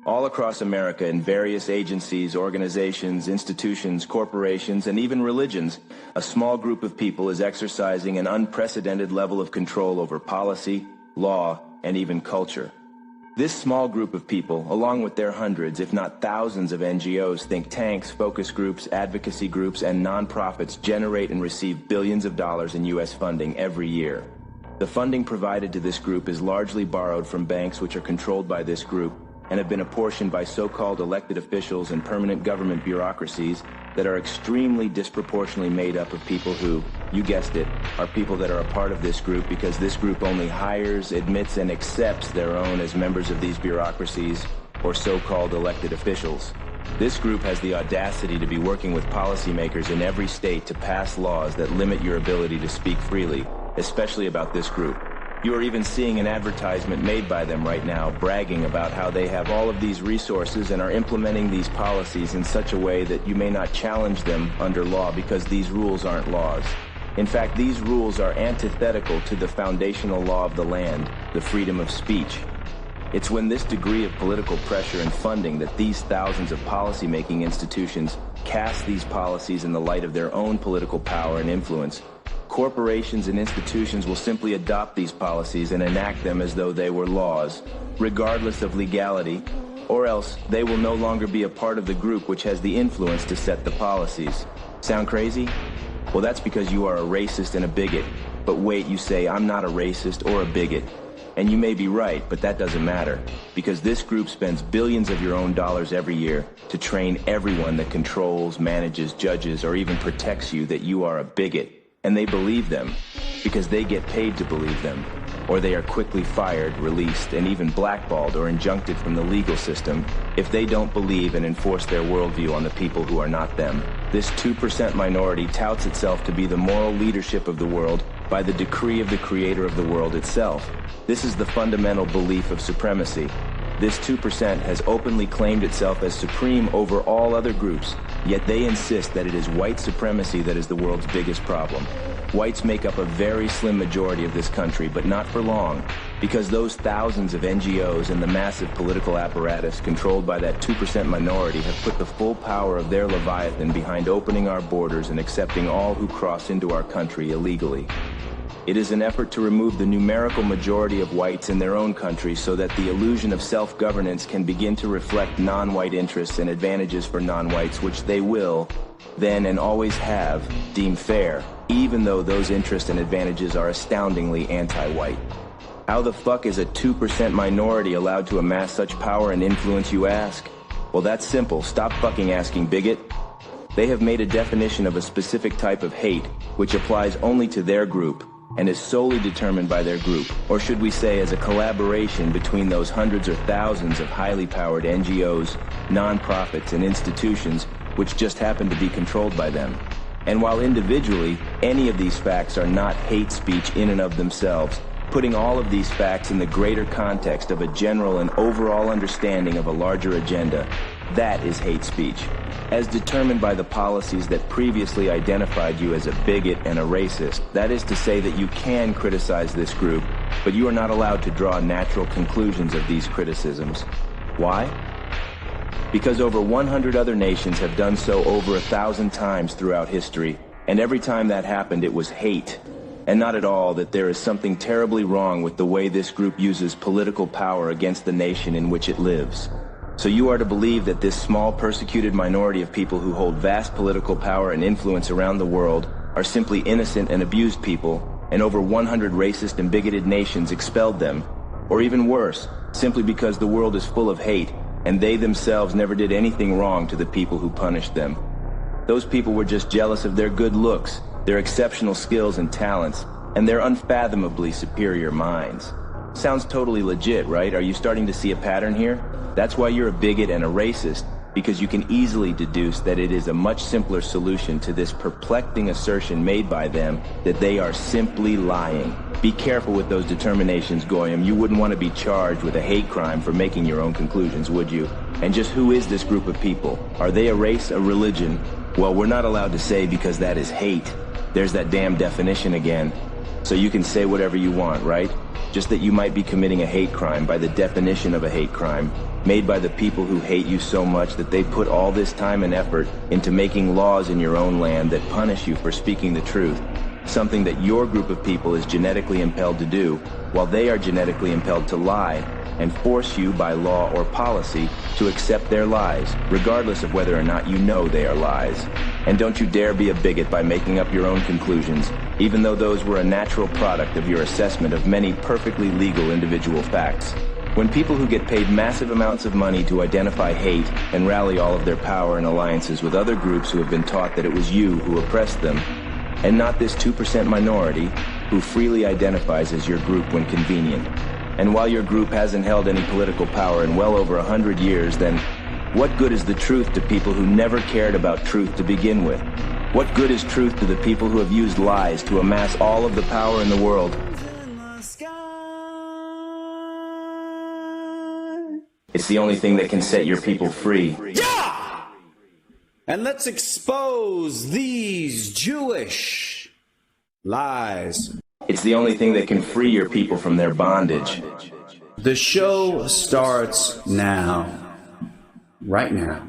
All across America, in various agencies, organizations, institutions, corporations, and even religions, a small group of people is exercising an unprecedented level of control over policy, law, and even culture. This small group of people, along with their hundreds, if not thousands of NGOs, think tanks, focus groups, advocacy groups, and nonprofits generate and receive billions of dollars in U.S. funding every year. The funding provided to this group is largely borrowed from banks which are controlled by this group and have been apportioned by so-called elected officials and permanent government bureaucracies that are extremely disproportionately made up of people who, you guessed it, are people that are a part of this group because this group only hires, admits, and accepts their own as members of these bureaucracies or so-called elected officials. This group has the audacity to be working with policymakers in every state to pass laws that limit your ability to speak freely, especially about this group. You are even seeing an advertisement made by them right now bragging about how they have all of these resources and are implementing these policies in such a way that you may not challenge them under law because these rules aren't laws. In fact, these rules are antithetical to the foundational law of the land, the freedom of speech. It's when this degree of political pressure and funding that these thousands of policymaking institutions cast these policies in the light of their own political power and influence. Corporations and institutions will simply adopt these policies and enact them as though they were laws, regardless of legality, or else they will no longer be a part of the group which has the influence to set the policies. Sound crazy? Well, that's because you are a racist and a bigot. But wait, you say, I'm not a racist or a bigot. And you may be right, but that doesn't matter, because this group spends billions of your own dollars every year to train everyone that controls, manages, judges, or even protects you that you are a bigot. And they believe them, because they get paid to believe them, or they are quickly fired, released, and even blackballed or injuncted from the legal system if they don't believe and enforce their worldview on the people who are not them. This 2% minority touts itself to be the moral leadership of the world by the decree of the creator of the world itself. This is the fundamental belief of supremacy. This 2% has openly claimed itself as supreme over all other groups, yet they insist that it is white supremacy that is the world's biggest problem. Whites make up a very slim majority of this country, but not for long, because those thousands of NGOs and the massive political apparatus controlled by that 2% minority have put the full power of their Leviathan behind opening our borders and accepting all who cross into our country illegally. It is an effort to remove the numerical majority of whites in their own country so that the illusion of self-governance can begin to reflect non-white interests and advantages for non-whites, which they will, then and always have, deem fair, even though those interests and advantages are astoundingly anti-white. How the fuck is a 2% minority allowed to amass such power and influence, you ask? Well, that's simple. Stop fucking asking, bigot. They have made a definition of a specific type of hate, which applies only to their group, and is solely determined by their group, or should we say as a collaboration between those hundreds or thousands of highly powered NGOs, nonprofits, and institutions which just happen to be controlled by them. And while individually, any of these facts are not hate speech in and of themselves, putting all of these facts in the greater context of a general and overall understanding of a larger agenda, that is hate speech, as determined by the policies that previously identified you as a bigot and a racist. That is to say that you can criticize this group, but you are not allowed to draw natural conclusions of these criticisms. Why? Because over 100 other nations have done so over 1,000 times throughout history, and every time that happened it was hate, and not at all that there is something terribly wrong with the way this group uses political power against the nation in which it lives. So you are to believe that this small persecuted minority of people who hold vast political power and influence around the world are simply innocent and abused people, and over 100 racist and bigoted nations expelled them, or even worse, simply because the world is full of hate, and they themselves never did anything wrong to the people who punished them. Those people were just jealous of their good looks, their exceptional skills and talents, and their unfathomably superior minds. Sounds totally legit, right? Are you starting to see a pattern here? That's why you're a bigot and a racist, because you can easily deduce that it is a much simpler solution to this perplexing assertion made by them that they are simply lying. Be careful with those determinations, Goyim. You wouldn't want to be charged with a hate crime for making your own conclusions, would you? And just who is this group of people? Are they a race, a religion? Well, we're not allowed to say because that is hate. There's that damn definition again. So you can say whatever you want, right? just that you might be committing a hate crime by the definition of a hate crime, made by the people who hate you so much that they put all this time and effort into making laws in your own land that punish you for speaking the truth, something that your group of people is genetically impelled to do, while they are genetically impelled to lie, and force you by law or policy to accept their lies, regardless of whether or not you know they are lies. And don't you dare be a bigot by making up your own conclusions, even though those were a natural product of your assessment of many perfectly legal individual facts. When people who get paid massive amounts of money to identify hate and rally all of their power and alliances with other groups who have been taught that it was you who oppressed them, and not this 2% minority who freely identifies as your group when convenient. And while your group hasn't held any political power in well over 100 years, then what good is the truth to people who never cared about truth to begin with? What good is truth to the people who have used lies to amass all of the power in the world? It's the only thing that can set your people free. Yeah! And let's expose these Jewish lies. It's the only thing that can free your people from their bondage. The show starts now. Right now.